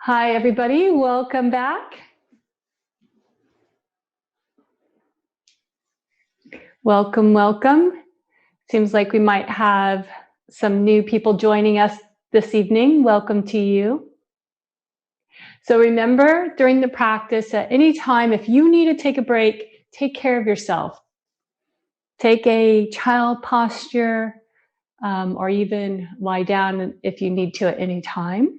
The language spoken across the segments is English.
Hi, everybody. Welcome back. Welcome, welcome. Seems like we might have some new people joining us this evening. Welcome to you. So remember, during the practice, at any time, if you need to take a break, take care of yourself. Take a child posture, or even lie down if you need to at any time.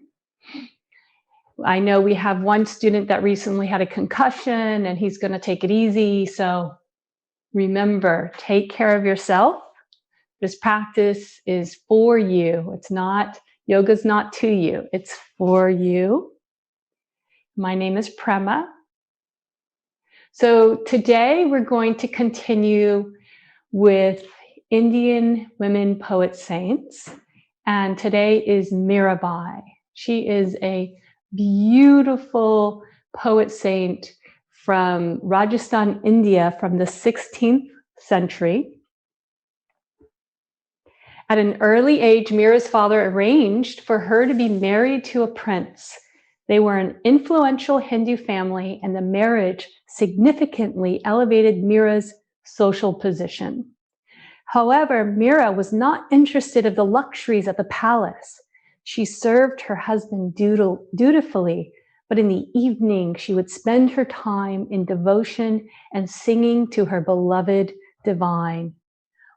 I know we have one student that recently had a concussion and he's going to take it easy. So remember, take care of yourself. This practice is for you. It's not, yoga's not to you, it's for you. My name is Prema. So today we're going to continue with Indian women poet saints. And today is Mirabai. She is a beautiful poet saint from Rajasthan, India, from the 16th century. At an early age, Mira's father arranged for her to be married to a prince. They were an influential Hindu family, and the marriage significantly elevated Mira's social position. However, Mira was not interested in the luxuries of the palace. She served her husband dutifully, but in the evening she would spend her time in devotion and singing to her beloved divine.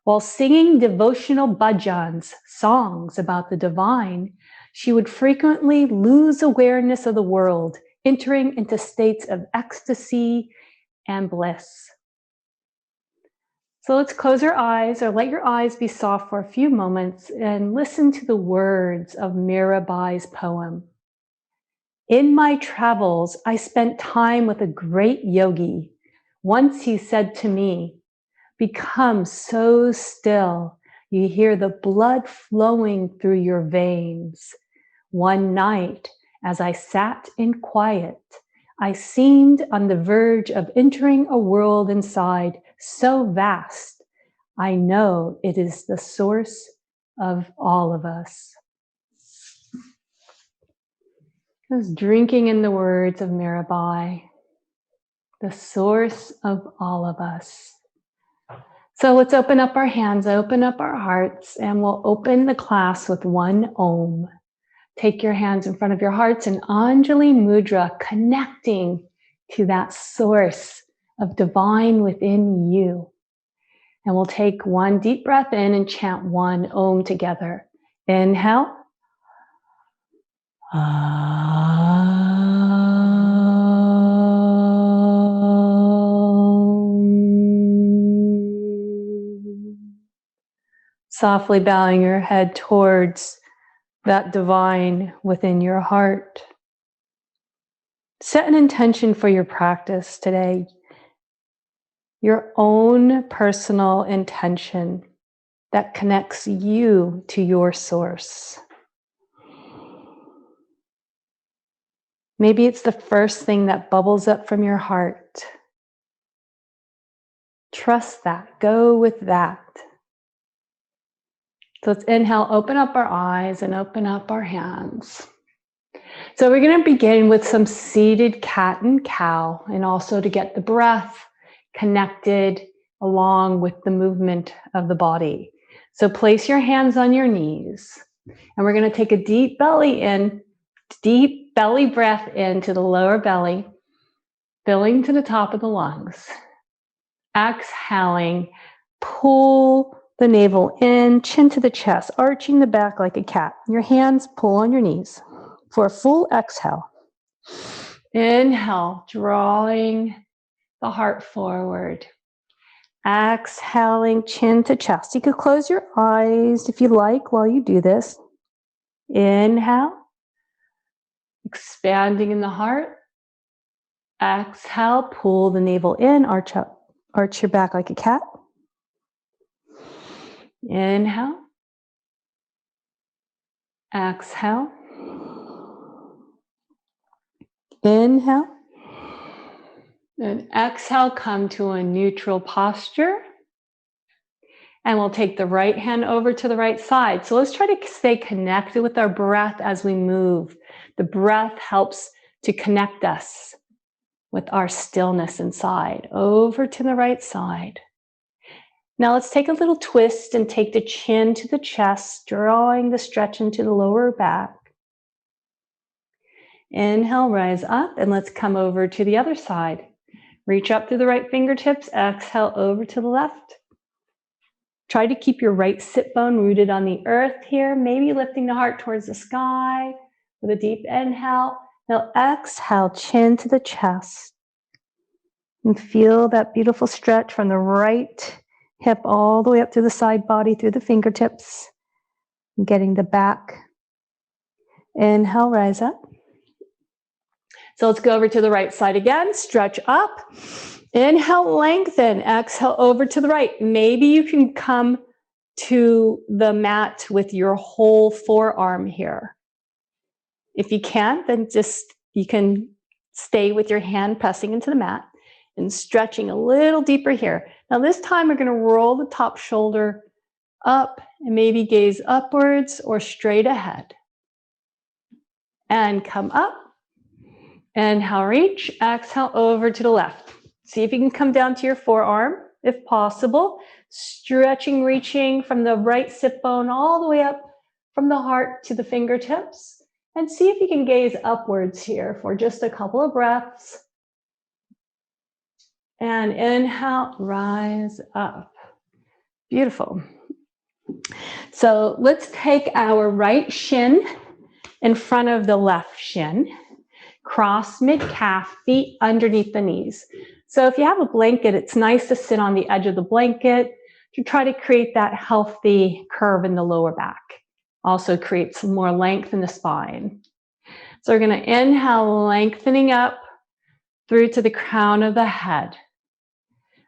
While singing devotional bhajans, songs about the divine, she would frequently lose awareness of the world, entering into states of ecstasy and bliss. So let's close our eyes, or let your eyes be soft for a few moments, and listen to the words of Mirabai's poem. In my travels, I spent time with a great yogi. Once he said to me, "Become so still, you hear the blood flowing through your veins." One night, as I sat in quiet, I seemed on the verge of entering a world inside so vast, I know it is the source of all of us. Just drinking in the words of Mirabai, the source of all of us. So let's open up our hands, open up our hearts, and we'll open the class with one Om. Take your hands in front of your hearts and Anjali Mudra, connecting to that source of divine within you. And we'll take one deep breath in and chant one Om together. Inhale. Softly bowing your head towards that divine within your heart. Set an intention for your practice today. Your own personal intention that connects you to your source. Maybe it's the first thing that bubbles up from your heart. Trust that. Go with that. So let's inhale, open up our eyes and open up our hands. So we're going to begin with some seated cat and cow, and also to get the breath connected along with the movement of the body. So place your hands on your knees, and we're going to take a deep belly breath into the lower belly, filling to the top of the lungs. Exhaling, pull the navel in, chin to the chest, arching the back like a cat. Your hands pull on your knees for a full exhale. Inhale, drawing the heart forward. Exhaling, chin to chest. You could close your eyes if you like while you do this. Inhale, expanding in the heart. Exhale, pull the navel in, arch your back like a cat. Inhale. Exhale. Inhale. And exhale, come to a neutral posture. And we'll take the right hand over to the right side. So let's try to stay connected with our breath as we move. The breath helps to connect us with our stillness inside. Over to the right side. Now let's take a little twist and take the chin to the chest, drawing the stretch into the lower back. Inhale, rise up, and let's come over to the other side. Reach up through the right fingertips, exhale over to the left. Try to keep your right sit bone rooted on the earth here, maybe lifting the heart towards the sky with a deep inhale. Now exhale, chin to the chest. And feel that beautiful stretch from the right hip all the way up through the side body, through the fingertips. Getting the back. Inhale, rise up. So let's go over to the right side again. Stretch up. Inhale, lengthen. Exhale over to the right. Maybe you can come to the mat with your whole forearm here. If you can't, then you can stay with your hand pressing into the mat and stretching a little deeper here. Now this time we're going to roll the top shoulder up and maybe gaze upwards or straight ahead. And come up. Inhale, reach. Exhale over to the left. See if you can come down to your forearm, if possible. Stretching, reaching from the right sit bone all the way up from the heart to the fingertips. And see if you can gaze upwards here for just a couple of breaths. And inhale, rise up. Beautiful. So let's take our right shin in front of the left shin. Cross mid-calf, feet underneath the knees. So if you have a blanket, it's nice to sit on the edge of the blanket to try to create that healthy curve in the lower back. Also create some more length in the spine. So we're going to inhale, lengthening up through to the crown of the head.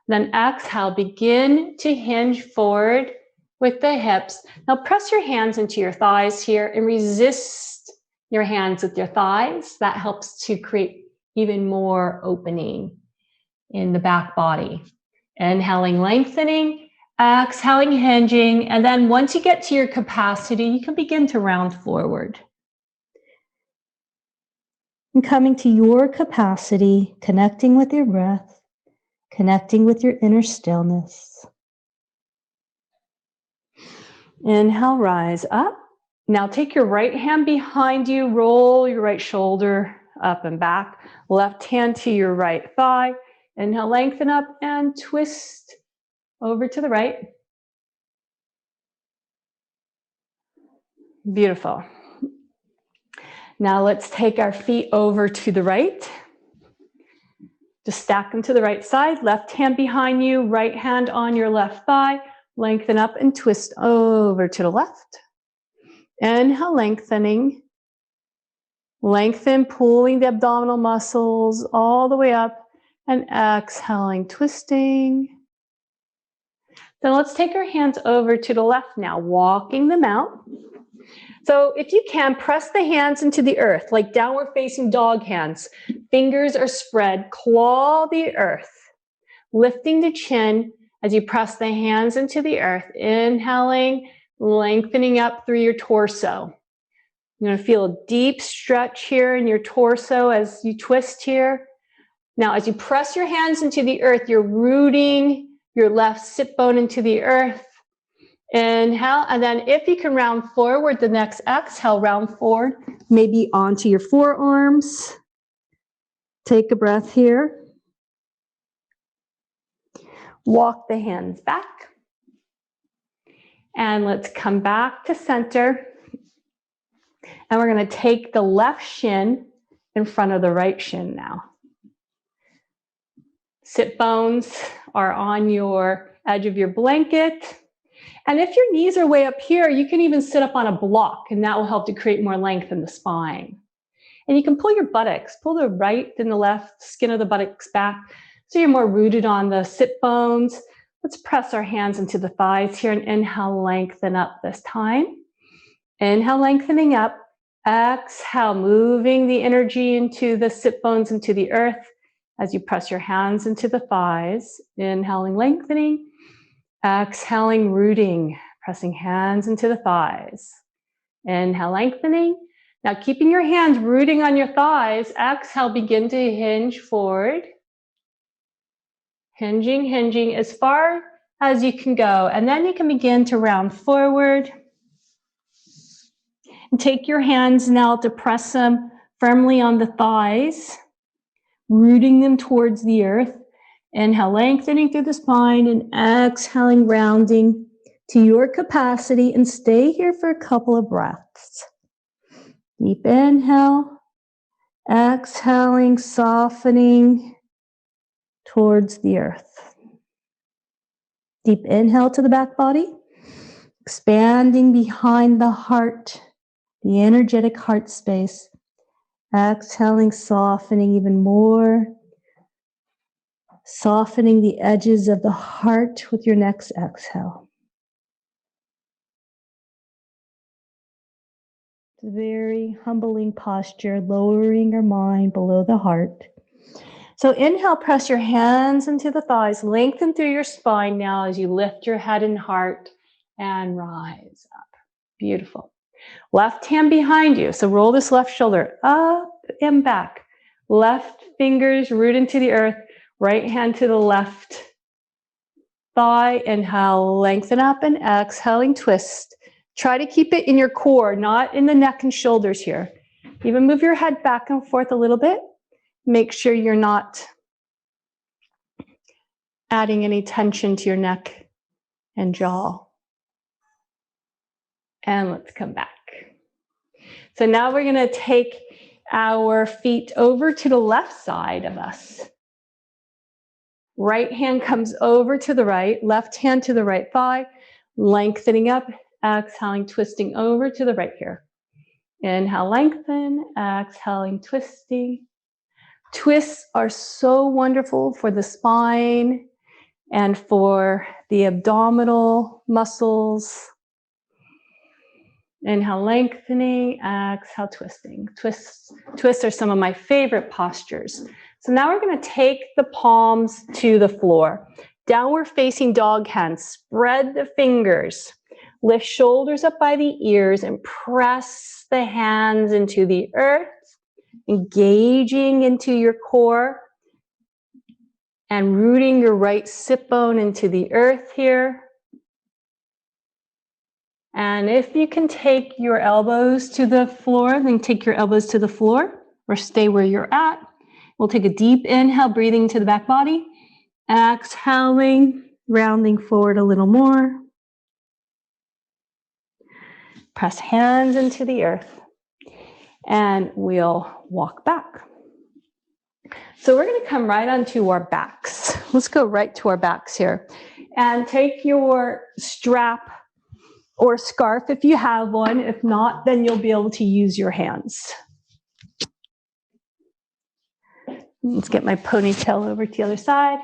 Then exhale, begin to hinge forward with the hips. Now press your hands into your thighs here and resist your hands with your thighs. That helps to create even more opening in the back body. Inhaling, lengthening, exhaling, hinging, and then once you get to your capacity, you can begin to round forward. And coming to your capacity, connecting with your breath, connecting with your inner stillness. Inhale, rise up. Now take your right hand behind you, roll your right shoulder up and back, left hand to your right thigh. Inhale, lengthen up and twist over to the right. Beautiful. Now let's take our feet over to the right. Just stack them to the right side, left hand behind you, right hand on your left thigh. Lengthen up and twist over to the left. Inhale, lengthening. Lengthen, pulling the abdominal muscles all the way up. And exhaling, twisting. Then let's take our hands over to the left now, walking them out. So if you can, press the hands into the earth, like downward facing dog hands. Fingers are spread, claw the earth. Lifting the chin as you press the hands into the earth. Inhaling, lengthening up through your torso. You're going to feel a deep stretch here in your torso as you twist here. Now, as you press your hands into the earth, you're rooting your left sit bone into the earth. Inhale, and then if you can round forward, the next exhale, round forward, maybe onto your forearms. Take a breath here. Walk the hands back. And let's come back to center. And we're going to take the left shin in front of the right shin now. Sit bones are on your edge of your blanket. And if your knees are way up here, you can even sit up on a block, and that will help to create more length in the spine. And you can pull your buttocks, pull the right and the left skin of the buttocks back so you're more rooted on the sit bones. Let's press our hands into the thighs here and inhale, lengthen up this time. Inhale, lengthening up. Exhale, moving the energy into the sit bones, into the earth as you press your hands into the thighs. Inhaling, lengthening. Exhaling, rooting, pressing hands into the thighs. Inhale, lengthening. Now keeping your hands rooting on your thighs, exhale, begin to hinge forward. Hinging as far as you can go. And then you can begin to round forward. And take your hands now to press them firmly on the thighs, rooting them towards the earth. Inhale, lengthening through the spine, and exhaling, rounding to your capacity, and stay here for a couple of breaths. Deep inhale, exhaling, softening towards the earth. Deep inhale to the back body, expanding behind the heart, the energetic heart space. Exhaling, softening even more. Softening the edges of the heart with your next exhale. It's a very humbling posture, lowering your mind below the heart. So inhale, press your hands into the thighs, lengthen through your spine now as you lift your head and heart and rise up. Beautiful. Left hand behind you. So roll this left shoulder up and back. Left fingers root into the earth. Right hand to the left thigh. Inhale, lengthen up, and exhaling, twist. Try to keep it in your core, not in the neck and shoulders here. Even move your head back and forth a little bit. Make sure you're not adding any tension to your neck and jaw. And let's come back. So now we're going to take our feet over to the left side of us. Right hand comes over to the right, left hand to the right thigh, lengthening up, exhaling, twisting over to the right here. Inhale, lengthen, exhaling, twisting. Twists are so wonderful for the spine and for the abdominal muscles. Inhale, lengthening, exhale, twisting. Twists are some of my favorite postures. So now we're going to take the palms to the floor. Downward facing dog hand. Spread the fingers. Lift shoulders up by the ears and press the hands into the earth, engaging into your core and rooting your right sit bone into the earth here. And if you can take your elbows to the floor, then take your elbows to the floor or stay where you're at. We'll take a deep inhale, breathing to the back body. Exhaling, rounding forward a little more. Press hands into the earth. And we'll walk back. So we're going to come right onto our backs. Let's go right to our backs here. And take your strap or scarf if you have one. If not, then you'll be able to use your hands. Let's get my ponytail over to the other side.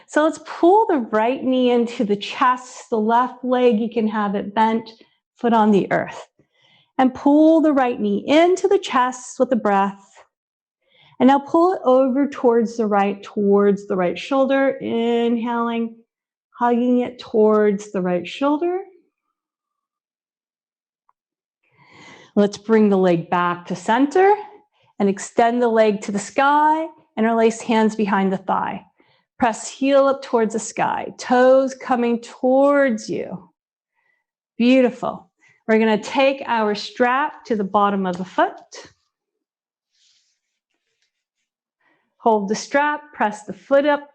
So let's pull the right knee into the chest. The left leg, you can have it bent, foot on the earth. And pull the right knee into the chest with the breath. And now pull it over towards the right shoulder. Inhaling, hugging it towards the right shoulder. Let's bring the leg back to center and extend the leg to the sky. Interlace hands behind the thigh. Press heel up towards the sky. Toes coming towards you. Beautiful. We're going to take our strap to the bottom of the foot. Hold the strap. Press the foot up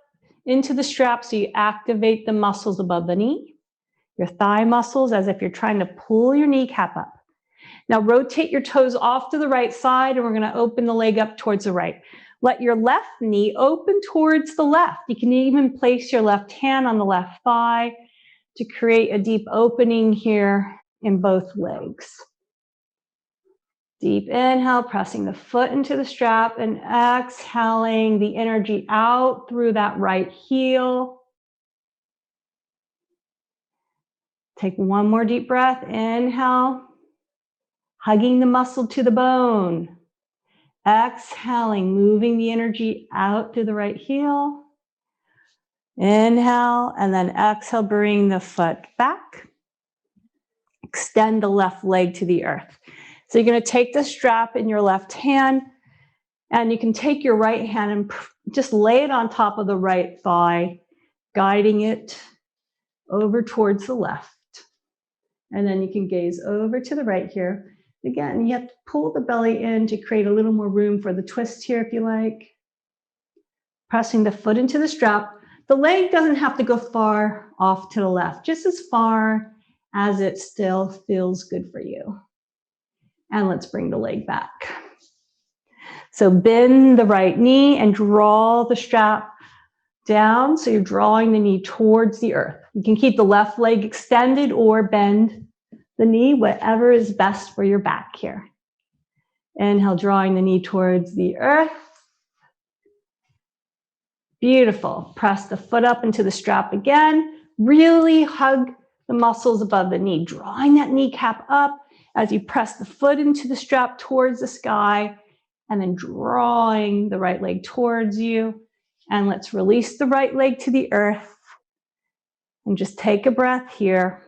into the strap so you activate the muscles above the knee. Your thigh muscles as if you're trying to pull your kneecap up. Now rotate your toes off to the right side and we're going to open the leg up towards the right. Let your left knee open towards the left. You can even place your left hand on the left thigh to create a deep opening here in both legs. Deep inhale, pressing the foot into the strap and exhaling the energy out through that right heel. Take one more deep breath. Inhale, hugging the muscle to the bone. Exhaling, moving the energy out through the right heel. Inhale, and then exhale, bring the foot back. Extend the left leg to the earth. So you're going to take the strap in your left hand, and you can take your right hand and just lay it on top of the right thigh, guiding it over towards the left. And then you can gaze over to the right here. Again, you have to pull the belly in to create a little more room for the twist here if you like. Pressing the foot into the strap. The leg doesn't have to go far off to the left, just as far as it still feels good for you. And let's bring the leg back. So bend the right knee and draw the strap down. So you're drawing the knee towards the earth. You can keep the left leg extended or bend the knee, whatever is best for your back here. Inhale, drawing the knee towards the earth. Beautiful. Press the foot up into the strap again. Really hug the muscles above the knee, drawing that kneecap up as you press the foot into the strap towards the sky, and then drawing the right leg towards you. And let's release the right leg to the earth and just take a breath here.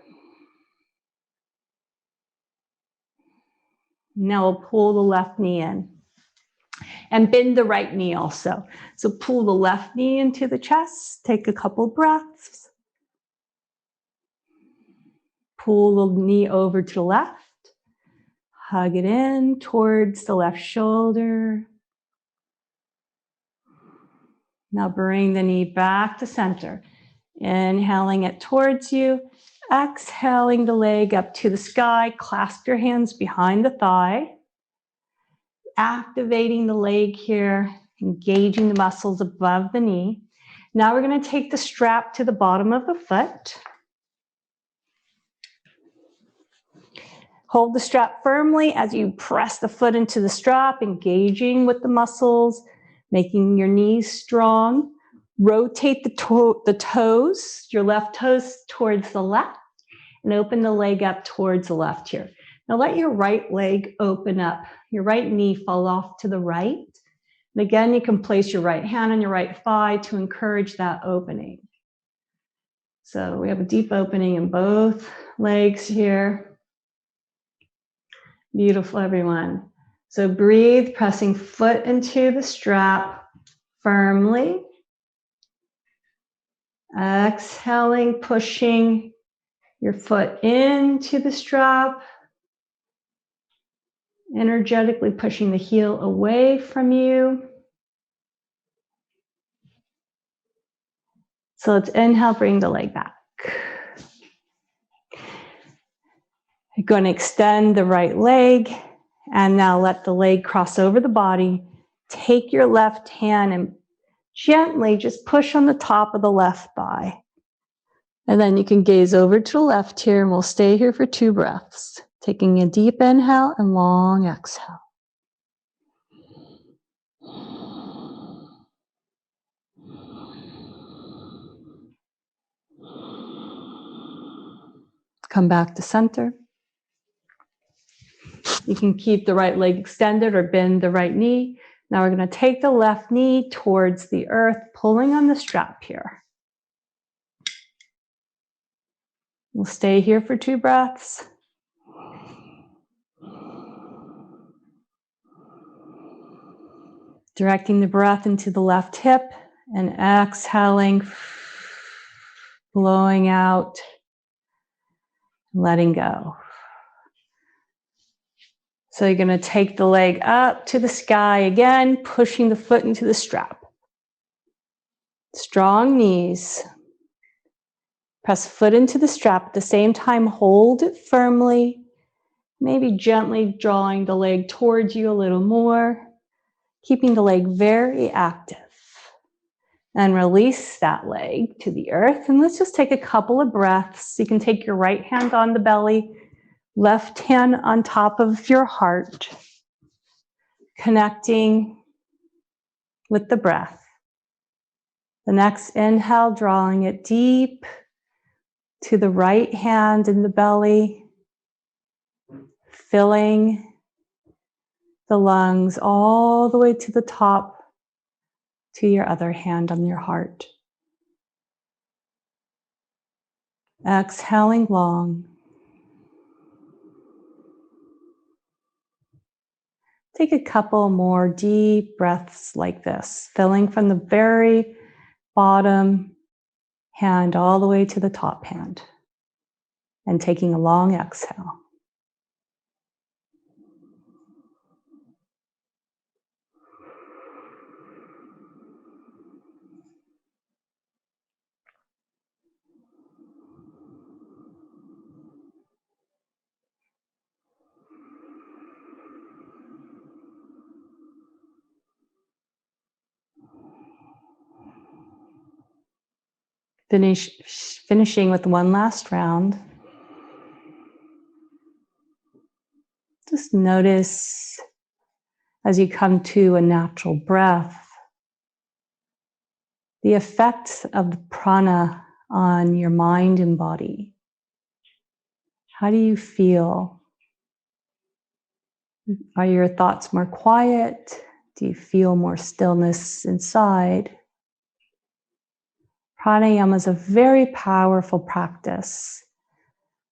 Now we'll pull the left knee in and bend the right knee also. So pull the left knee into the chest, take a couple breaths. Pull the knee over to the left, hug it in towards the left shoulder. Now bring the knee back to center. Inhaling it towards you, exhaling the leg up to the sky. Clasp your hands behind the thigh. Activating the leg here, engaging the muscles above the knee. Now we're going to take the strap to the bottom of the foot. Hold the strap firmly as you press the foot into the strap, engaging with the muscles, making your knees strong. Rotate the toes, your left toes towards the left, and open the leg up towards the left here. Now let your right leg open up, your right knee fall off to the right. And again, you can place your right hand on your right thigh to encourage that opening. So we have a deep opening in both legs here. Beautiful, everyone. So breathe, pressing foot into the strap firmly. Exhaling, pushing your foot into the strap. Energetically pushing the heel away from you. So let's inhale, bring the leg back. You're going to extend the right leg, and now let the leg cross over the body. Take your left hand and gently just push on the top of the left thigh. And then you can gaze over to the left here, and we'll stay here for 2 breaths. Taking a deep inhale and long exhale. Come back to center. You can keep the right leg extended or bend the right knee. Now we're going to take the left knee towards the earth, pulling on the strap here. We'll stay here for 2 breaths. Directing the breath into the left hip and exhaling, blowing out, letting go. So you're going to take the leg up to the sky again, pushing the foot into the strap. Strong knees. Press foot into the strap. At the same time, hold it firmly. Maybe gently drawing the leg towards you a little more. Keeping the leg very active. And release that leg to the earth. And let's just take a couple of breaths. You can take your right hand on the belly, left hand on top of your heart, connecting with the breath. The next inhale, drawing it deep to the right hand in the belly, filling the lungs all the way to the top to your other hand on your heart. Exhaling long. Take a couple more deep breaths like this, filling from the very bottom hand all the way to the top hand, and taking a long exhale. Finishing with one last round. Just notice as you come to a natural breath, the effects of the prana on your mind and body. How do you feel? Are your thoughts more quiet? Do you feel more stillness inside? Pranayama is a very powerful practice.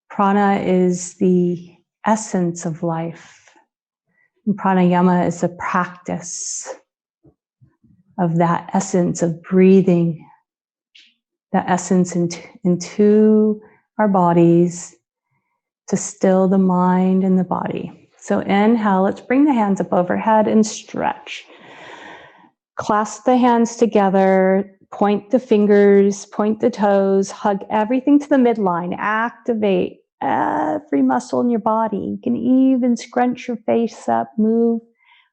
Prana is the essence of life. And pranayama is a practice of that essence of breathing, that essence into our bodies to still the mind and the body. So inhale, let's bring the hands up overhead and stretch. Clasp the hands together. Point the fingers, point the toes, hug everything to the midline. Activate every muscle in your body. You can even scrunch your face up, move,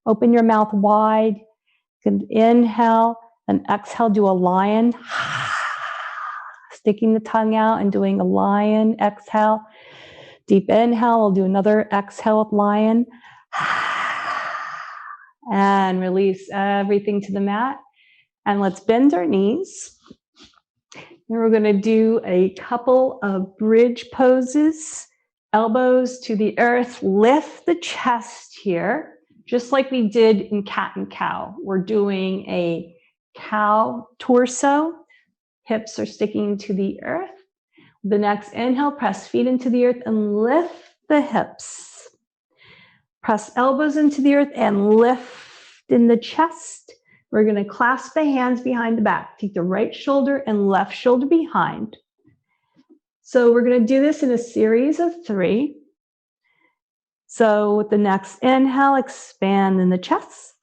open your mouth wide. You can inhale and exhale, do a lion. Sticking the tongue out and doing a lion. Exhale. Deep inhale, we'll do another exhale with lion. And release everything to the mat. And let's bend our knees. And we're going to do a couple of bridge poses. Elbows to the earth. Lift the chest here, just like we did in cat and cow. We're doing a cow torso. Hips are sticking to the earth. The next inhale, press feet into the earth and lift the hips. Press elbows into the earth and lift in the chest. We're going to clasp the hands behind the back. Take the right shoulder and left shoulder behind. So we're going to do this in a series of 3. So with the next inhale, expand in the chest.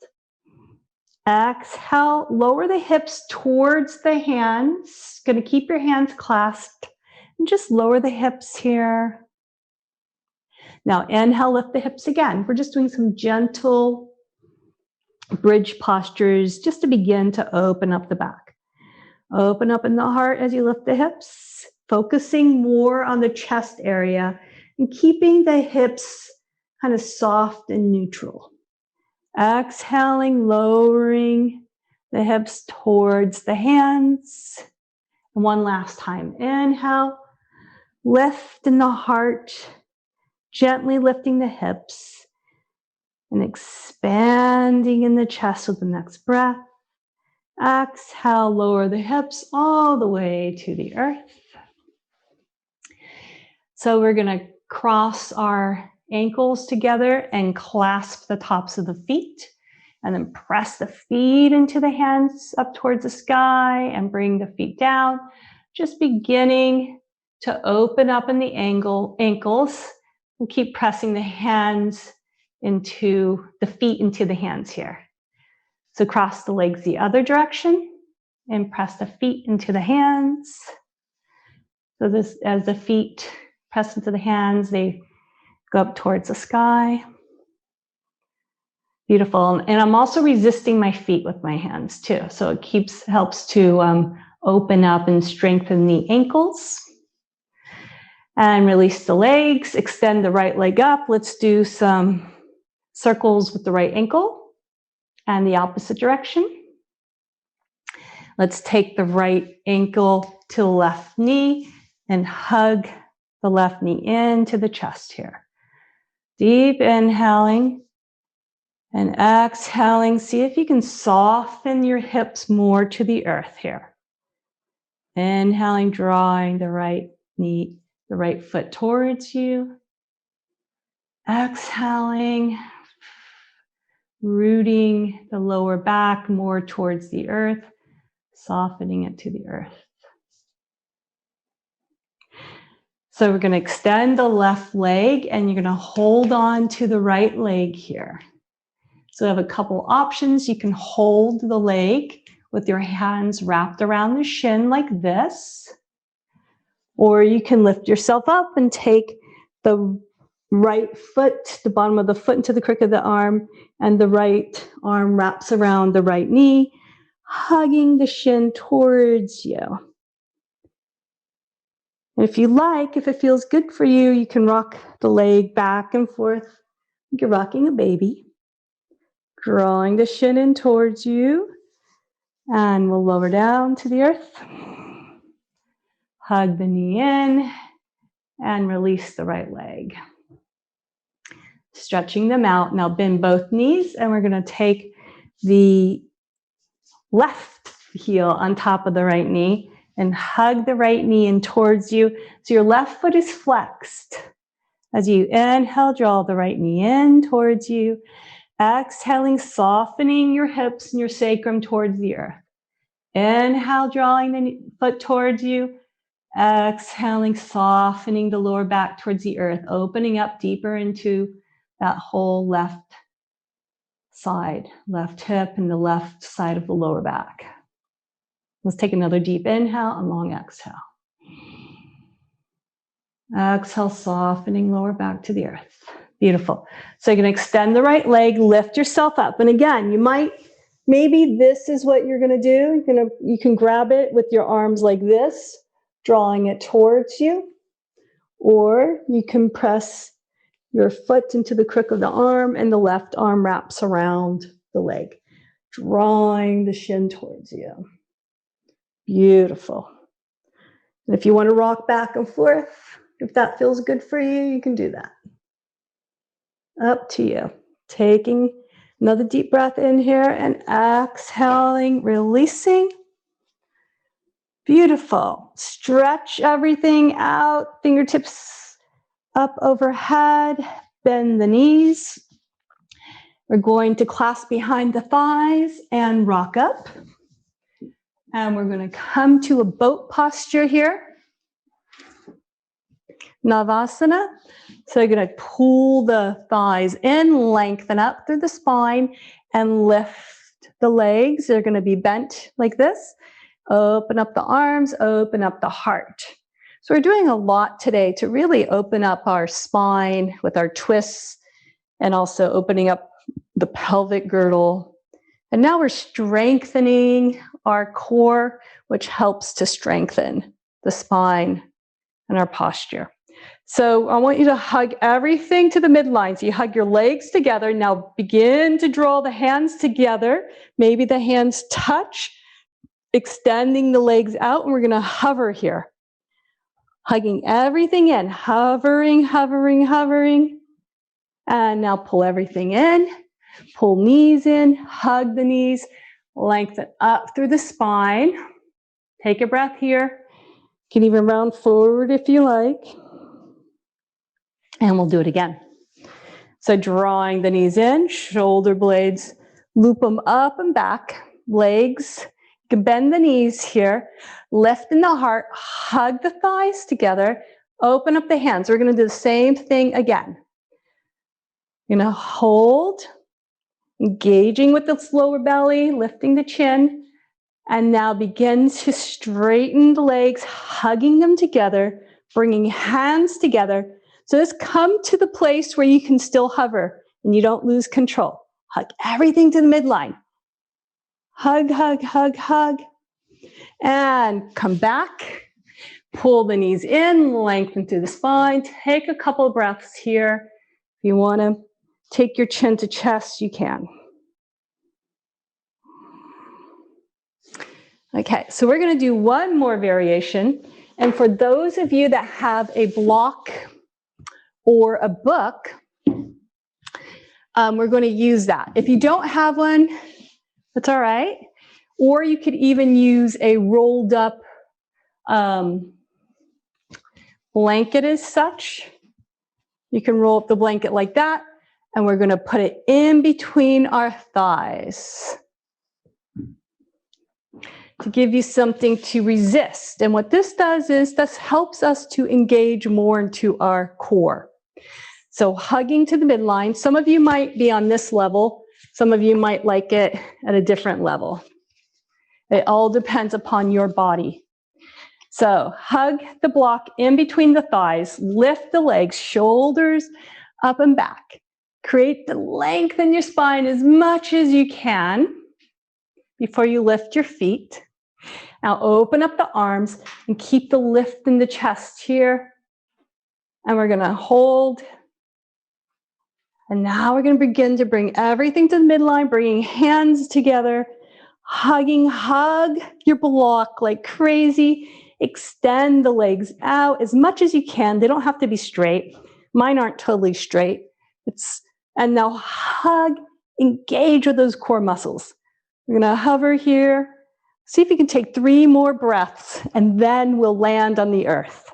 Exhale, lower the hips towards the hands. Going to keep your hands clasped and just lower the hips here. Now inhale, lift the hips again. We're just doing some gentle bridge postures just to begin to open up the back. Open up in the heart as you lift the hips, focusing more on the chest area and keeping the hips kind of soft and neutral. Exhaling, lowering the hips towards the hands. And one last time. Inhale, lift in the heart, gently lifting the hips. And expanding in the chest with the next breath. Exhale, lower the hips all the way to the earth. So we're going to cross our ankles together and clasp the tops of the feet. And then press the feet into the hands up towards the sky and bring the feet down. Just beginning to open up in the ankles. And keep pressing the hands into the feet into the hands here. So cross the legs the other direction and press the feet into the hands. So this, as the feet press into the hands, they go up towards the sky. Beautiful. And I'm also resisting my feet with my hands too. So it helps to open up and strengthen the ankles. And release the legs, extend the right leg up. Let's do some circles with the right ankle and the opposite direction. Let's take the right ankle to the left knee and hug the left knee into the chest here. Deep inhaling and exhaling. See if you can soften your hips more to the earth here. Inhaling, drawing the right knee, the right foot towards you. Exhaling, rooting the lower back more towards the earth, softening it to the earth. So we're going to extend the left leg and you're going to hold on to the right leg here. So we have a couple options. You can hold the leg with your hands wrapped around the shin like this, or you can lift yourself up and take the right foot, the bottom of the foot into the crook of the arm, and the right arm wraps around the right knee, hugging the shin towards you. And if you like, if it feels good for you, you can rock the leg back and forth like you're rocking a baby, drawing the shin in towards you, and we'll lower down to the earth. Hug the knee in and release the right leg. Stretching them out. Now bend both knees and we're going to take the left heel on top of the right knee and hug the right knee in towards you. So your left foot is flexed. As you inhale, draw the right knee in towards you. Exhaling, softening your hips and your sacrum towards the earth. Inhale, drawing the foot towards you. Exhaling, softening the lower back towards the earth, opening up deeper into that whole left side, left hip and the left side of the lower back. Let's take another deep inhale and long exhale. Exhale, softening lower back to the earth. Beautiful. So you're going to extend the right leg, lift yourself up. And again, maybe this is what you're going to do. You can grab it with your arms like this, drawing it towards you. Or you can press your foot into the crook of the arm and the left arm wraps around the leg, drawing the shin towards you. Beautiful. And if you want to rock back and forth, if that feels good for you, you can do that. Up to you. Taking another deep breath in here and exhaling, releasing. Beautiful. Stretch everything out, fingertips up overhead, bend the knees. We're going to clasp behind the thighs and rock up. And we're going to come to a boat posture here. Navasana. So you're going to pull the thighs in, lengthen up through the spine, and lift the legs. They're going to be bent like this. Open up the arms, open up the heart. So we're doing a lot today to really open up our spine with our twists and also opening up the pelvic girdle. And now we're strengthening our core, which helps to strengthen the spine and our posture. So I want you to hug everything to the midline. So you hug your legs together. Now begin to draw the hands together. Maybe the hands touch, extending the legs out, and we're going to hover here. Hugging everything in, hovering, hovering, hovering. And now pull everything in, pull knees in, hug the knees, lengthen up through the spine. Take a breath here. You can even round forward if you like. And we'll do it again. So drawing the knees in, shoulder blades, loop them up and back, legs. You can bend the knees here, lift in the heart, hug the thighs together, open up the hands. We're going to do the same thing again. You're going to hold, engaging with the lower belly, lifting the chin, and now begin to straighten the legs, hugging them together, bringing hands together. So just come to the place where you can still hover and you don't lose control. Hug everything to the midline. Hug, hug, hug, hug. And come back. Pull the knees in, lengthen through the spine. Take a couple of breaths here. If you want to take your chin to chest, you can. Okay, so we're going to do one more variation. And for those of you that have a block or a book, we're going to use that. If you don't have one, that's all right. Or you could even use a rolled up blanket as such. You can roll up the blanket like that, and we're going to put it in between our thighs to give you something to resist. And what this does is this helps us to engage more into our core. So hugging to the midline. Some of you might be on this level. Some of you might like it at a different level. It all depends upon your body. So hug the block in between the thighs, lift the legs, shoulders up and back. Create the length in your spine as much as you can before you lift your feet. Now open up the arms and keep the lift in the chest here. And we're going to hold. And now we're going to begin to bring everything to the midline, bringing hands together, hugging, hug your block like crazy. Extend the legs out as much as you can. They don't have to be straight. Mine aren't totally straight. And now hug, engage with those core muscles. We're going to hover here. See if you can take 3 more breaths, and then we'll land on the earth.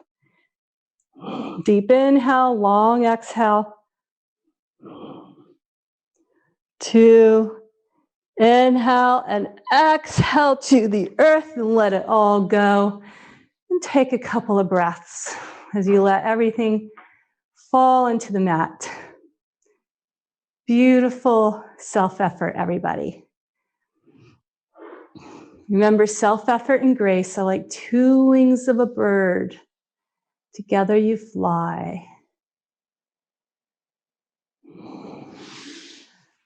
Deep inhale, long exhale. 2, inhale and exhale to the earth and let it all go. And take a couple of breaths as you let everything fall into the mat. Beautiful self-effort, everybody. Remember, self-effort and grace are like 2 wings of a bird. Together you fly.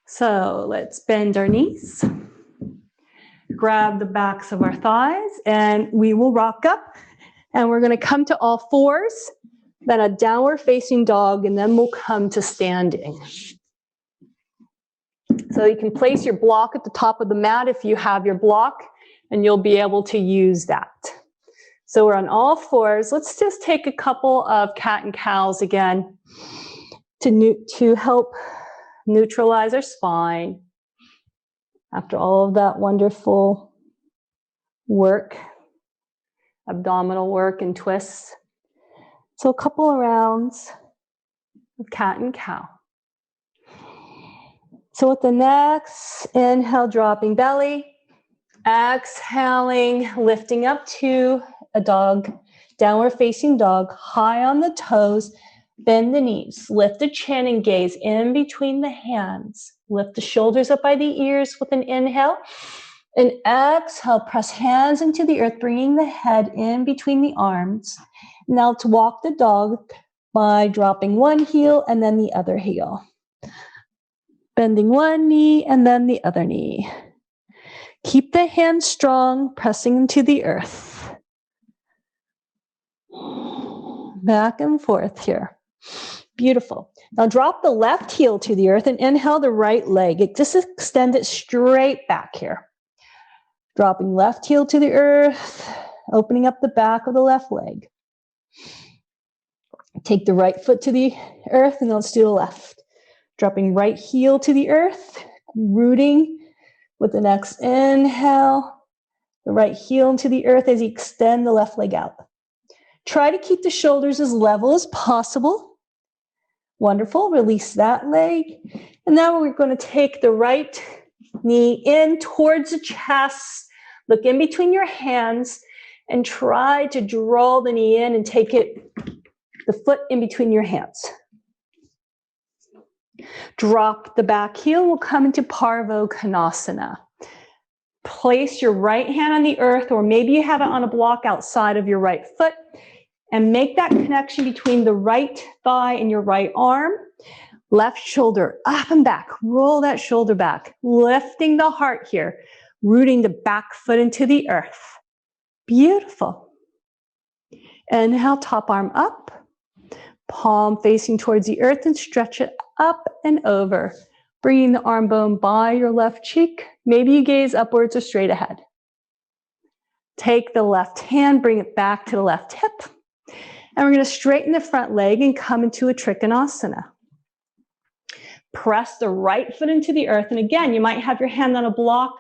So let's bend our knees. Grab the backs of our thighs, and we will rock up. And we're going to come to all fours, then a downward facing dog, and then we'll come to standing. So you can place your block at the top of the mat if you have your block, and you'll be able to use that. So we're on all fours. Let's just take a couple of cat and cows again to help neutralize our spine after all of that wonderful work, abdominal work and twists. So a couple of rounds of cat and cow. So with the next inhale, dropping belly, exhaling, lifting up to a dog, downward facing dog, high on the toes, bend the knees, lift the chin and gaze in between the hands. Lift the shoulders up by the ears with an inhale. And exhale, press hands into the earth, bringing the head in between the arms. Now to walk the dog by dropping one heel and then the other heel. Bending one knee and then the other knee. Keep the hands strong, pressing into the earth. Back and forth here. Beautiful. Now drop the left heel to the earth and inhale the right leg. Just extend it straight back here. Dropping left heel to the earth, opening up the back of the left leg. Take the right foot to the earth and let's do the left. Dropping right heel to the earth, rooting with the next inhale. The right heel into the earth as you extend the left leg out. Try to keep the shoulders as level as possible. Wonderful. Release that leg. And now we're going to take the right knee in towards the chest. Look in between your hands and try to draw the knee in and take it, the foot in between your hands. Drop the back heel. We'll come into Badakanasana. Place your right hand on the earth, or maybe you have it on a block outside of your right foot, and make that connection between the right thigh and your right arm. Left shoulder up and back. Roll that shoulder back. Lifting the heart here. Rooting the back foot into the earth. Beautiful. Inhale, top arm up. Palm facing towards the earth and stretch it up and over. Bringing the arm bone by your left cheek. Maybe you gaze upwards or straight ahead. Take the left hand, bring it back to the left hip. And we're going to straighten the front leg and come into a Trichanasana. Press the right foot into the earth. And again, you might have your hand on a block.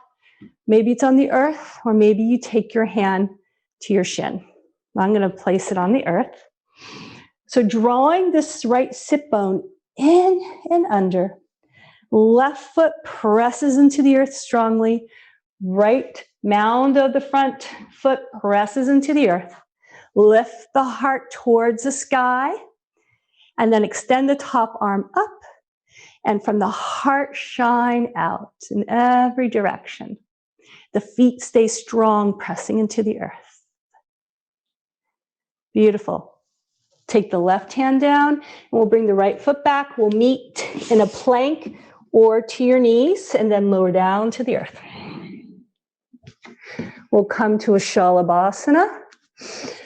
Maybe it's on the earth, or maybe you take your hand to your shin. I'm going to place it on the earth. So drawing this right sit bone in and under. Left foot presses into the earth strongly. Right mound of the front foot presses into the earth. Lift the heart towards the sky. And then extend the top arm up. And from the heart, shine out in every direction. The feet stay strong, pressing into the earth. Beautiful. Take the left hand down, and we'll bring the right foot back. We'll meet in a plank or to your knees, and then lower down to the earth. We'll come to Ashalabhasana.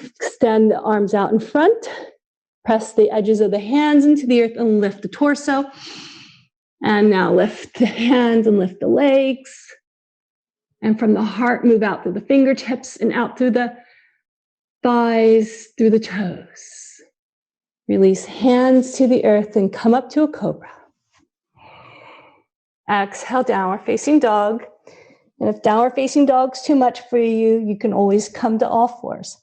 Extend the arms out in front. Press the edges of the hands into the earth and lift the torso. And now lift the hands and lift the legs. And from the heart, move out through the fingertips and out through the thighs, through the toes. Release hands to the earth and come up to a cobra. Exhale, downward facing dog. And if downward facing dog's too much for you, you can always come to all fours.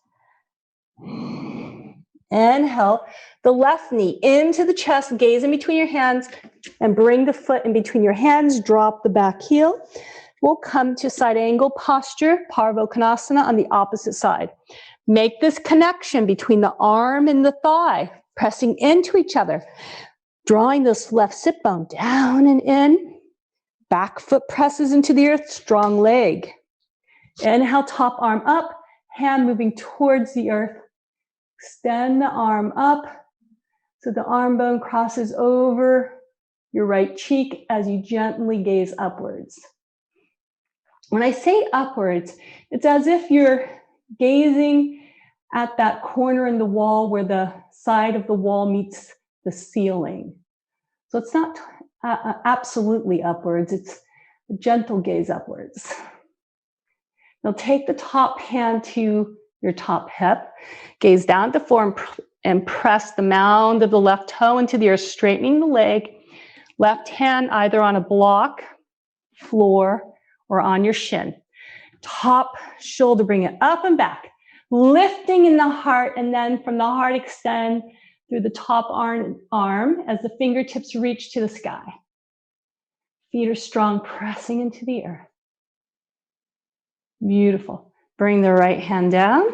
Inhale, the left knee into the chest, gaze in between your hands, and bring the foot in between your hands, drop the back heel. We'll come to side angle posture, Badakanasana on the opposite side. Make this connection between the arm and the thigh, pressing into each other, drawing this left sit bone down and in. Back foot presses into the earth, strong leg. Inhale, top arm up, hand moving towards the earth. Extend the arm up so the arm bone crosses over your right cheek as you gently gaze upwards. When I say upwards, it's as if you're gazing at that corner in the wall where the side of the wall meets the ceiling. So it's not absolutely upwards, it's a gentle gaze upwards. Now take the top hand to your top hip, gaze down at the floor and press the mound of the left toe into the earth, straightening the leg. Left hand either on a block, floor, or on your shin. Top shoulder, bring it up and back. Lifting in the heart, and then from the heart extend through the top arm as the fingertips reach to the sky. Feet are strong, pressing into the earth. Beautiful. Bring the right hand down.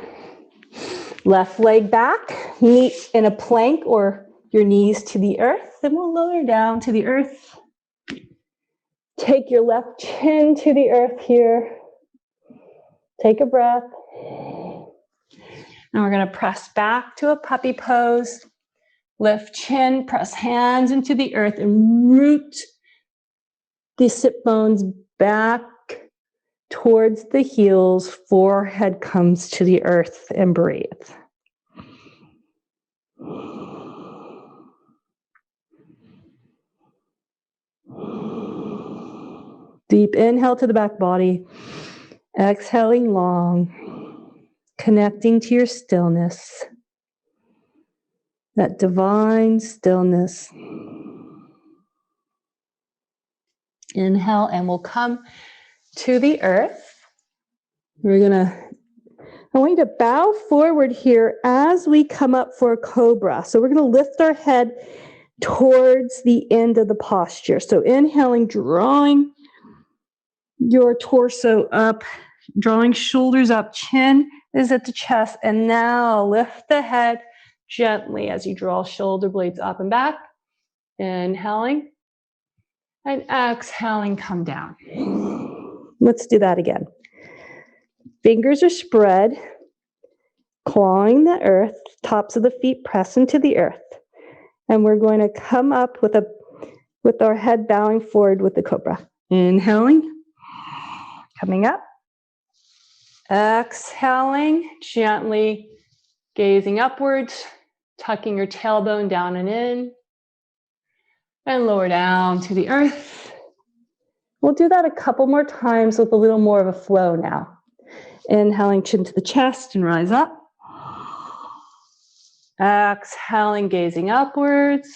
Left leg back. Meet in a plank or your knees to the earth. Then we'll lower down to the earth. Take your left chin to the earth here. Take a breath. Now we're going to press back to a puppy pose. Lift chin, press hands into the earth and root the sit bones back towards the heels. Forehead comes to the earth and breathe. Deep inhale to the back body. Exhaling long. Connecting to your stillness. That divine stillness. Inhale, and we'll come to the earth. I want you to bow forward here as we come up for a cobra. So we're going to lift our head towards the end of the posture. So inhaling, drawing your torso up, drawing shoulders up, chin is at the chest, and now lift the head gently as you draw shoulder blades up and back. Inhaling and exhaling, come down. Let's do that again. Fingers are spread, clawing the earth, tops of the feet press into the earth. And we're going to come up with our head bowing forward with the cobra. Inhaling, coming up. Exhaling, gently gazing upwards, tucking your tailbone down and in. And lower down to the earth. We'll do that a couple more times with a little more of a flow now. Inhaling, chin to the chest and rise up. Exhaling, gazing upwards.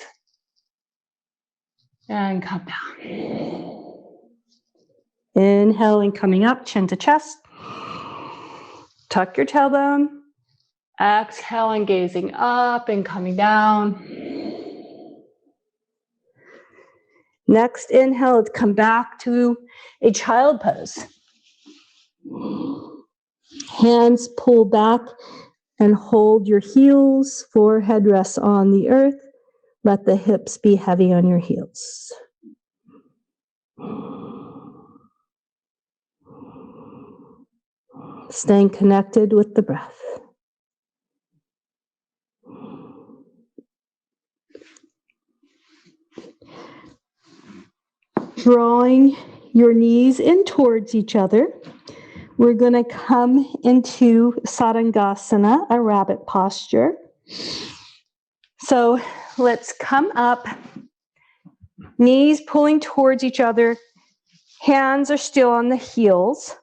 And come down. Inhaling, coming up, chin to chest. Tuck your tailbone. Exhale and gazing up and coming down. Next inhale, come back to a child pose. Hands pull back and hold your heels, forehead rests on the earth. Let the hips be heavy on your heels. Staying connected with the breath. Drawing your knees in towards each other, we're going to come into Sarangasana, a rabbit posture. So let's come up, knees pulling towards each other, hands are still on the heels.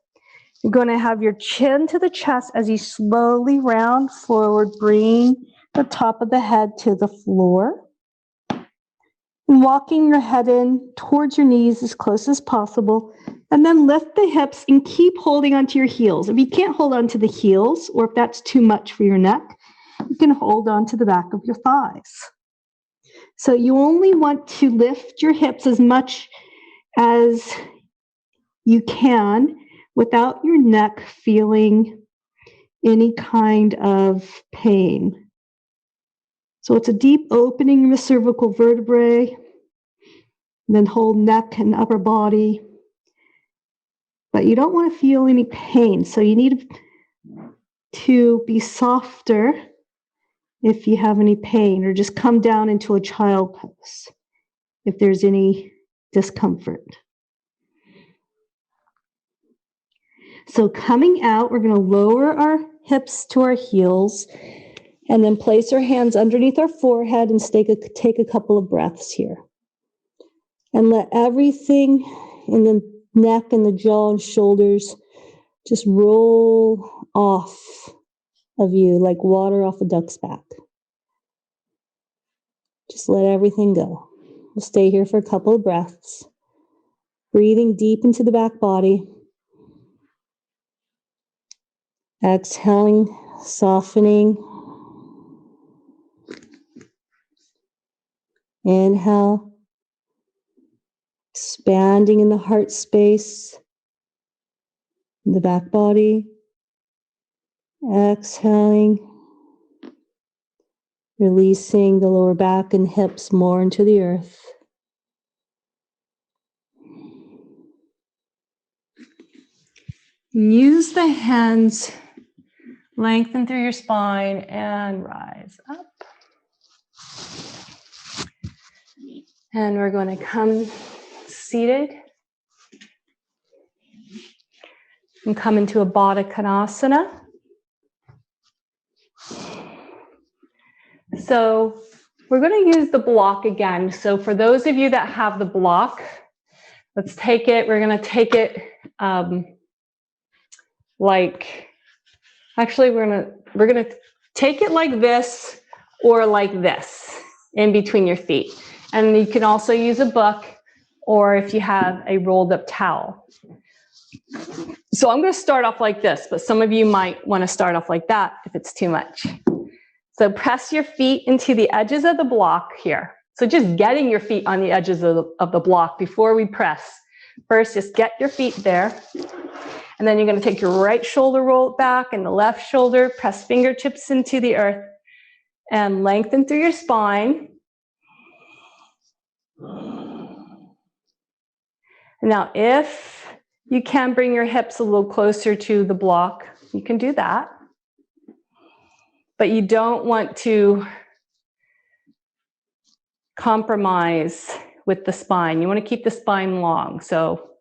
You're going to have your chin to the chest as you slowly round forward, bring the top of the head to the floor. And walking your head in towards your knees as close as possible. And then lift the hips and keep holding onto your heels. If you can't hold onto the heels, or if that's too much for your neck, you can hold on to the back of your thighs. So you only want to lift your hips as much as you can without your neck feeling any kind of pain. So it's a deep opening of the cervical vertebrae, and then hold neck and upper body. But you don't want to feel any pain, so you need to be softer if you have any pain, or just come down into a child pose if there's any discomfort. So coming out, we're going to lower our hips to our heels, and then place our hands underneath our forehead and take a couple of breaths here. And let everything in the neck and the jaw and shoulders just roll off of you like water off a duck's back. Just let everything go. We'll stay here for a couple of breaths. Breathing deep into the back body. Exhaling, softening. Inhale. Expanding in the heart space, in the back body. Exhaling, releasing the lower back and hips more into the earth. Use the hands, lengthen through your spine and rise up. And we're going to come seated and come into a Badakanasana. So we're going to use the block again. So for those of you that have the block, let's take it. We're going to take it we're going to take it like this or like this in between your feet. And you can also use a book, or if you have a rolled up towel. So I'm going to start off like this, but some of you might want to start off like that if it's too much. So press your feet into the edges of the block here. So just getting your feet on the edges of the block before we press. First, just get your feet there. And then you're going to take your right shoulder, roll it back, and the left shoulder, press fingertips into the earth, and lengthen through your spine. Now, if you can bring your hips a little closer to the block, you can do that. But you don't want to compromise with the spine. You want to keep the spine long. So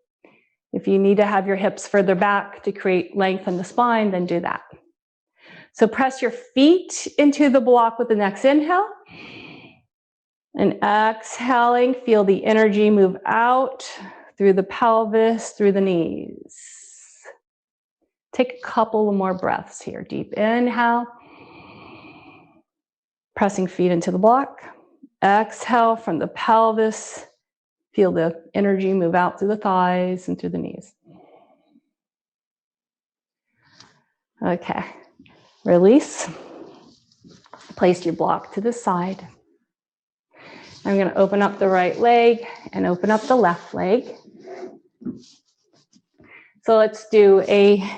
if you need to have your hips further back to create length in the spine, then do that. So press your feet into the block with the next inhale. And exhaling, feel the energy move out through the pelvis, through the knees. Take a couple of more breaths here. Deep inhale. Pressing feet into the block. Exhale from the pelvis. Feel the energy move out through the thighs and through the knees. Okay. Release. Place your block to the side. I'm going to open up the right leg and open up the left leg. So let's do a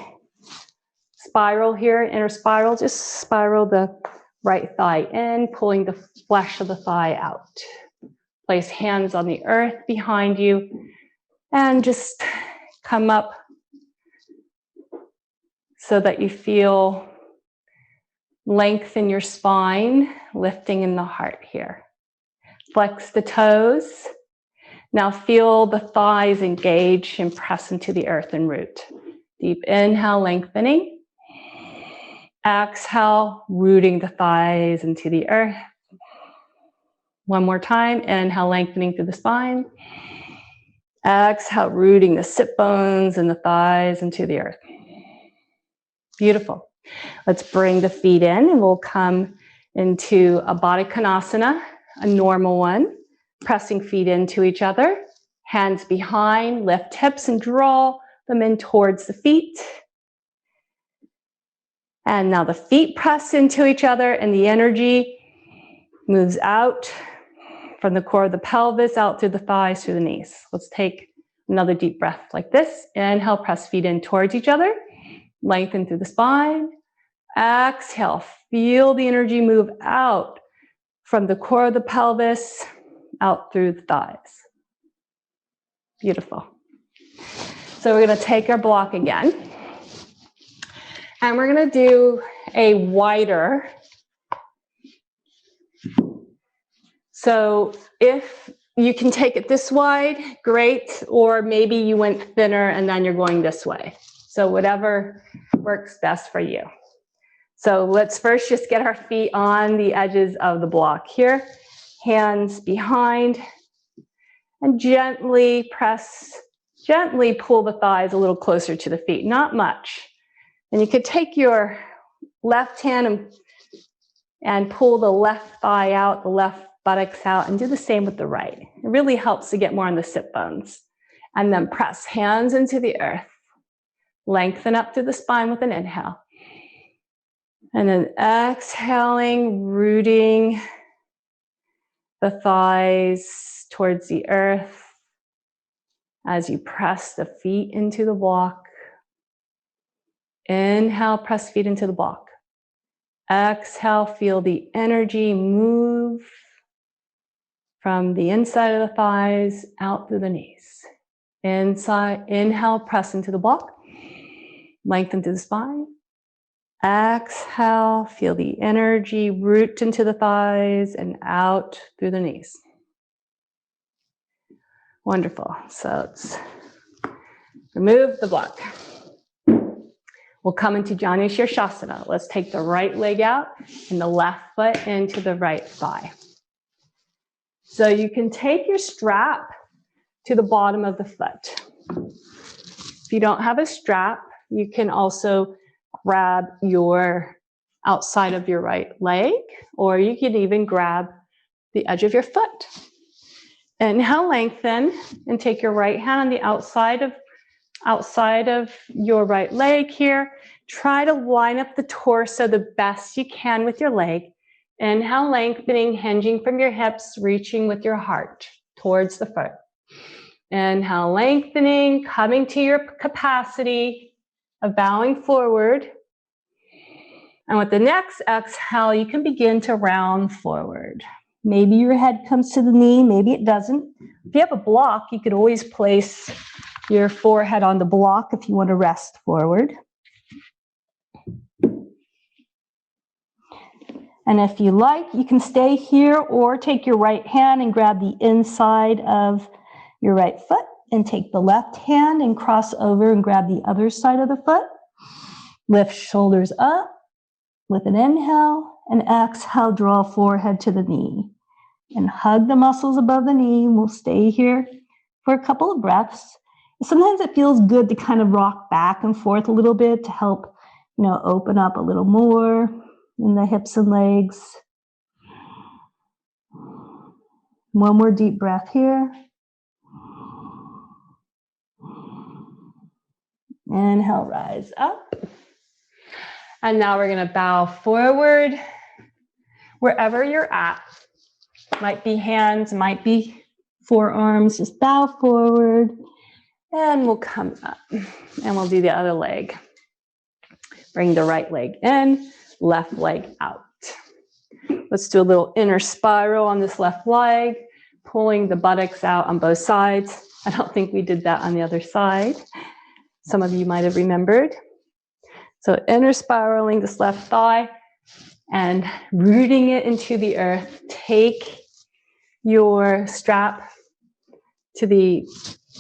spiral here, inner spiral. Just spiral the right thigh in, pulling the flesh of the thigh out. Place hands on the earth behind you and just come up so that you feel length in your spine, lifting in the heart here. Flex the toes. Now feel the thighs engage and press into the earth and root. Deep inhale, lengthening. Exhale, rooting the thighs into the earth. One more time. Inhale, lengthening through the spine. Exhale, rooting the sit bones and the thighs into the earth. Beautiful. Let's bring the feet in and we'll come into a Badakanasana, a normal one. Pressing feet into each other. Hands behind, lift hips and draw them in towards the feet. And now the feet press into each other and the energy moves out from the core of the pelvis, out through the thighs, through the knees. Let's take another deep breath like this. Inhale, press feet in towards each other. Lengthen through the spine. Exhale, feel the energy move out from the core of the pelvis, out through the thighs. Beautiful. So we're going to take our block again. And we're going to do a wider. So if you can take it this wide, great. Or maybe you went thinner and then you're going this way. So whatever works best for you. So let's first just get our feet on the edges of the block here. Hands behind. And gently press, gently pull the thighs a little closer to the feet, not much. And you could take your left hand and pull the left thigh out, the left buttocks out, and do the same with the right. It really helps to get more on the sit bones. And then press hands into the earth. Lengthen up through the spine with an inhale. And then exhaling, rooting the thighs towards the earth as you press the feet into the block. Inhale, press feet into the block. Exhale, feel the energy move from the inside of the thighs out through the knees. Inside, inhale, press into the block. Lengthen through the spine. Exhale, feel the energy root into the thighs and out through the knees. Wonderful. So let's remove the block. We'll come into Shavasana. Let's take the right leg out and the left foot into the right thigh. So you can take your strap to the bottom of the foot. If you don't have a strap, you can also grab your outside of your right leg, or you can even grab the edge of your foot. Inhale, lengthen, and take your right hand on the outside of your right leg here. Try to line up the torso the best you can with your leg. Inhale, lengthening, hinging from your hips, reaching with your heart towards the foot. Inhale, lengthening, coming to your capacity of bowing forward. And with the next exhale, you can begin to round forward. Maybe your head comes to the knee, maybe it doesn't. If you have a block, you could always place your forehead on the block if you want to rest forward. And if you like, you can stay here or take your right hand and grab the inside of your right foot and take the left hand and cross over and grab the other side of the foot. Lift shoulders up with an inhale and exhale, draw forehead to the knee and hug the muscles above the knee. We'll stay here for a couple of breaths. Sometimes it feels good to kind of rock back and forth a little bit to help, open up a little more in the hips and legs. One more deep breath here. Inhale, rise up. And now we're going to bow forward. Wherever you're at, might be hands, might be forearms, just bow forward, and we'll come up, and we'll do the other leg. Bring the right leg in, left leg out. Let's do a little inner spiral on this left leg, pulling the buttocks out on both sides. I don't think we did that on the other side. Some of you might have remembered. So inner spiraling this left thigh and rooting it into the earth. Take your strap to the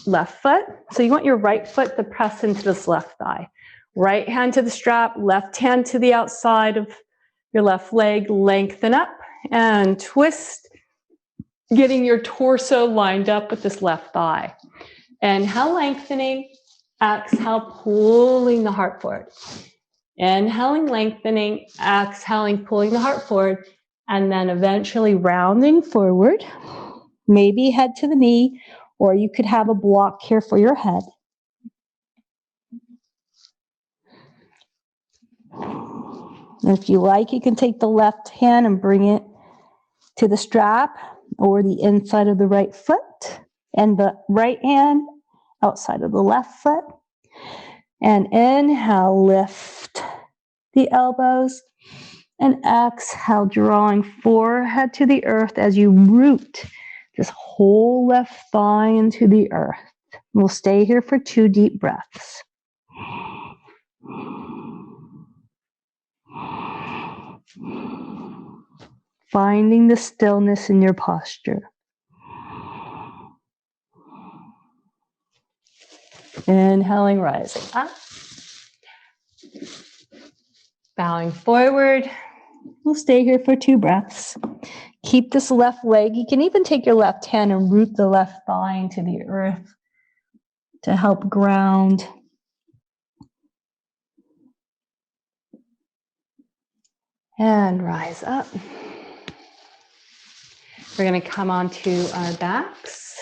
left foot. So you want your right foot to press into this left thigh. Right hand to the strap, left hand to the outside of your left leg. Lengthen up and twist, getting your torso lined up with this left thigh. Inhale, lengthening. Exhale, pulling the heart forward. Inhaling, lengthening. Exhaling, pulling the heart forward. And then eventually rounding forward. Maybe head to the knee, or you could have a block here for your head. And if you like, you can take the left hand and bring it to the strap or the inside of the right foot, and the right hand outside of the left foot. And inhale, lift the elbows, and exhale, drawing forehead to the earth as you root this whole left thigh into the earth. We'll stay here for 2 deep breaths. Finding the stillness in your posture. Inhaling, rising up. Bowing forward. We'll stay here for 2 breaths. Keep this left leg. You can even take your left hand and root the left thigh into the earth to help ground. And rise up. We're going to come onto our backs.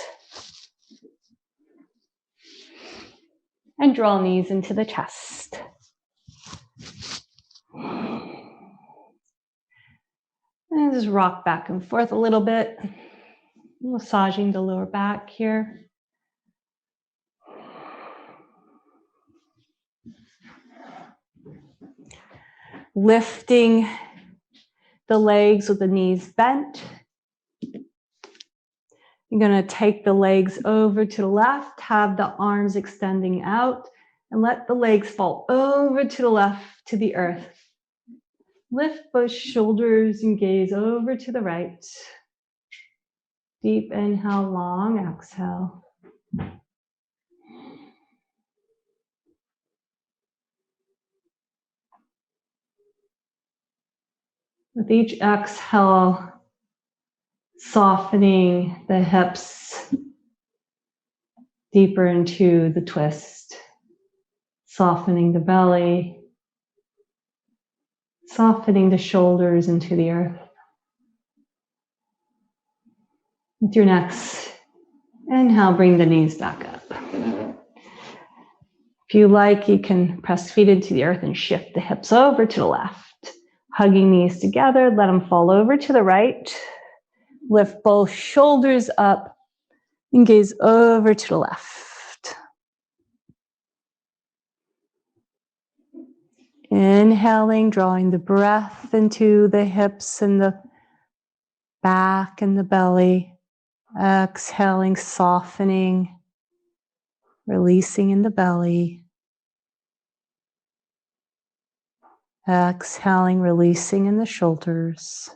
And draw knees into the chest. And just rock back and forth a little bit, massaging the lower back here. Lifting the legs with the knees bent. You're going to take the legs over to the left, have the arms extending out, and let the legs fall over to the left to the earth. Lift both shoulders and gaze over to the right. Deep inhale, long exhale. With each exhale, softening the hips deeper into the twist, softening the belly, softening the shoulders into the earth. With your next inhale, bring the knees back up. If you like, you can press feet into the earth and shift the hips over to the left. Hugging knees together, let them fall over to the right. Lift both shoulders up and gaze over to the left. Inhaling, drawing the breath into the hips and the back and the belly. Exhaling, softening, releasing in the belly. Exhaling, releasing in the shoulders.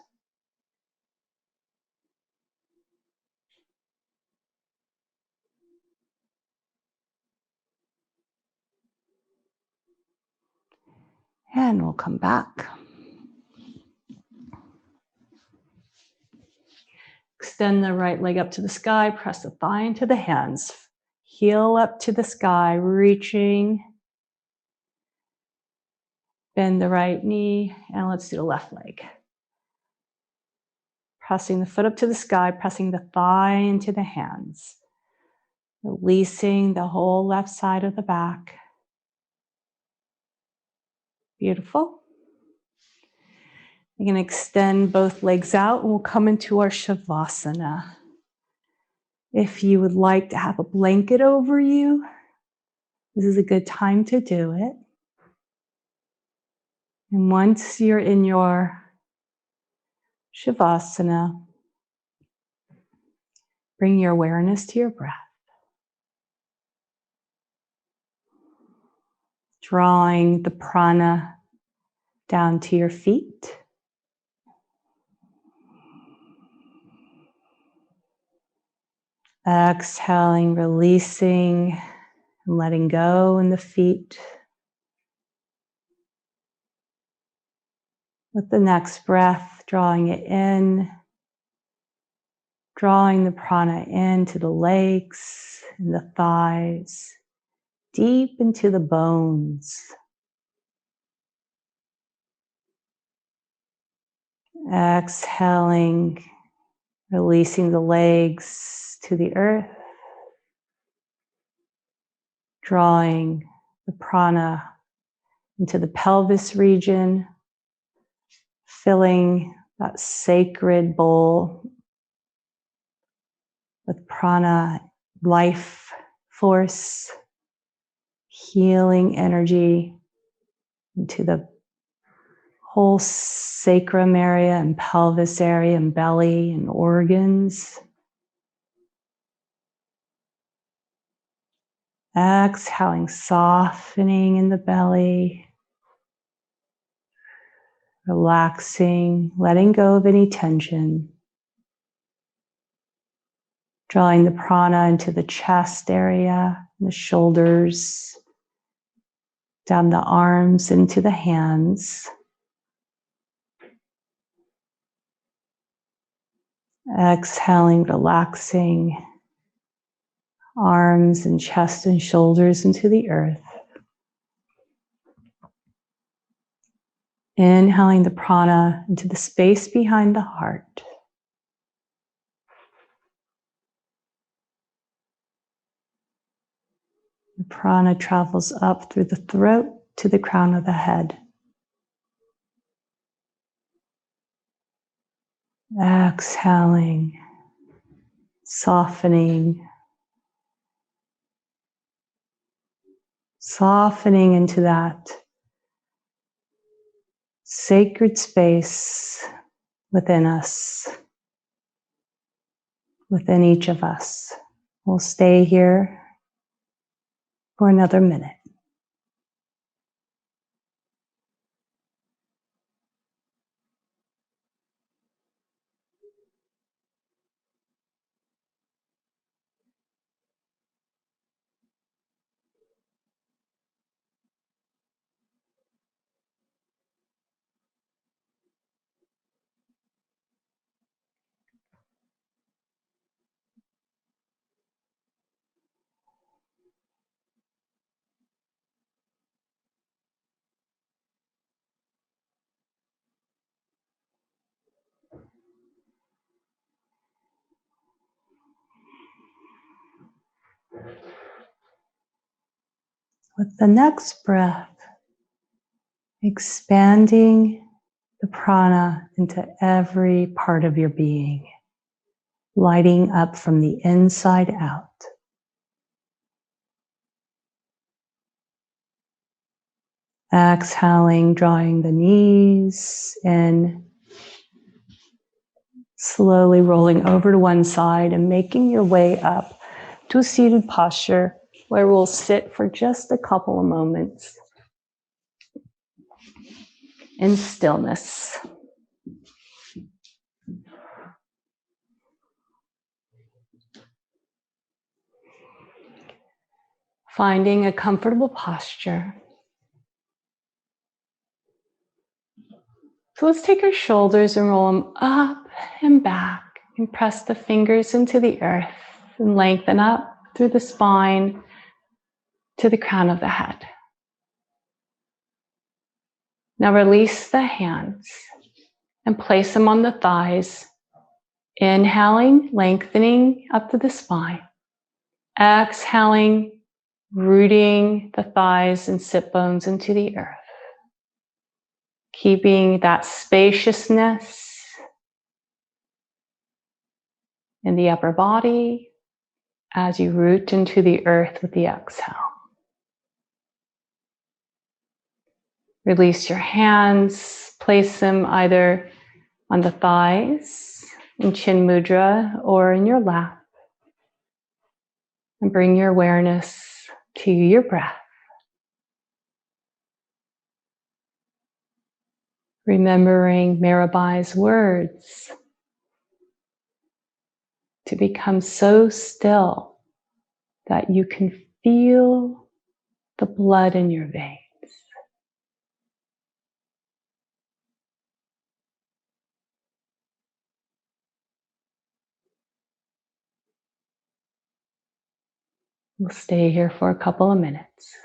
And we'll come back. Extend the right leg up to the sky, press the thigh into the hands. Heel up to the sky, reaching. Bend the right knee, and let's do the left leg. Pressing the foot up to the sky, pressing the thigh into the hands. Releasing the whole left side of the back. Beautiful. You can extend both legs out and we'll come into our Shavasana. If you would like to have a blanket over you, this is a good time to do it. And once you're in your Shavasana, bring your awareness to your breath. Drawing the prana down to your feet. Exhaling, releasing, and letting go in the feet. With the next breath, drawing it in, drawing the prana into the legs and the thighs, deep into the bones. Exhaling, releasing the legs to the earth, drawing the prana into the pelvis region, filling that sacred bowl with prana, life force, healing energy into the whole sacrum area and pelvis area and belly and organs. Exhaling, softening in the belly, relaxing, letting go of any tension. Drawing the prana into the chest area, the shoulders, down the arms into the hands. Exhaling, relaxing, arms and chest and shoulders into the earth. Inhaling the prana into the space behind the heart. The prana travels up through the throat to the crown of the head. Exhaling, softening, softening into that sacred space within us, within each of us. We'll stay here for another minute. With the next breath, expanding the prana into every part of your being, lighting up from the inside out. Exhaling, drawing the knees in, slowly rolling over to one side and making your way up to a seated posture where we'll sit for just a couple of moments in stillness. Finding a comfortable posture. So let's take our shoulders and roll them up and back and press the fingers into the earth and lengthen up through the spine to the crown of the head. Now release the hands and place them on the thighs. Inhaling, lengthening up to the spine. Exhaling, rooting the thighs and sit bones into the earth. keeping that spaciousness in the upper body as you root into the earth with the exhale. Release your hands, place them either on the thighs in chin mudra or in your lap. And bring your awareness to your breath. Remembering Mirabai's words to become so still that you can feel the blood in your veins. We'll stay here for a couple of minutes.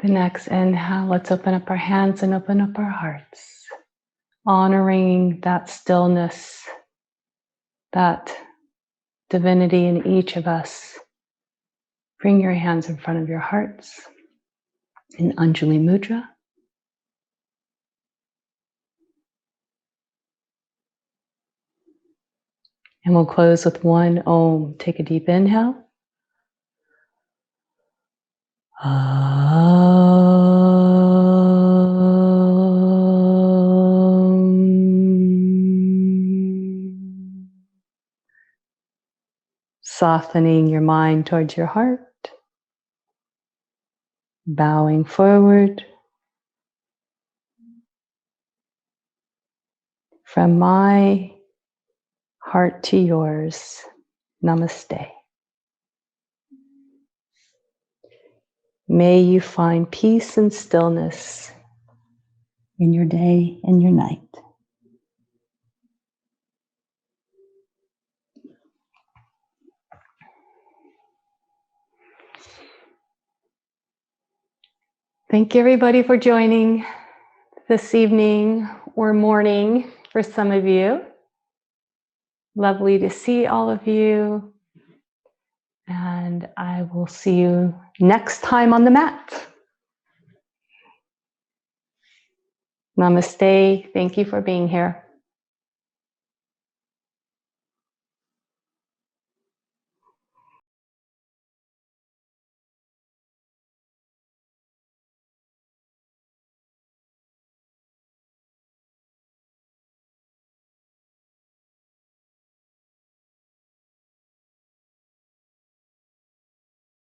The next inhale, let's open up our hands and open up our hearts, honoring that stillness, that divinity in each of us. Bring your hands in front of your hearts in Anjali Mudra. And we'll close with one Om. Take a deep inhale. Softening your mind towards your heart. Bowing forward. From my heart to yours, namaste. May you find peace and stillness in your day and your night. Thank you everybody for joining this evening or morning for some of you. Lovely to see all of you. And I will see you next time on the mat. Namaste. Thank you for being here.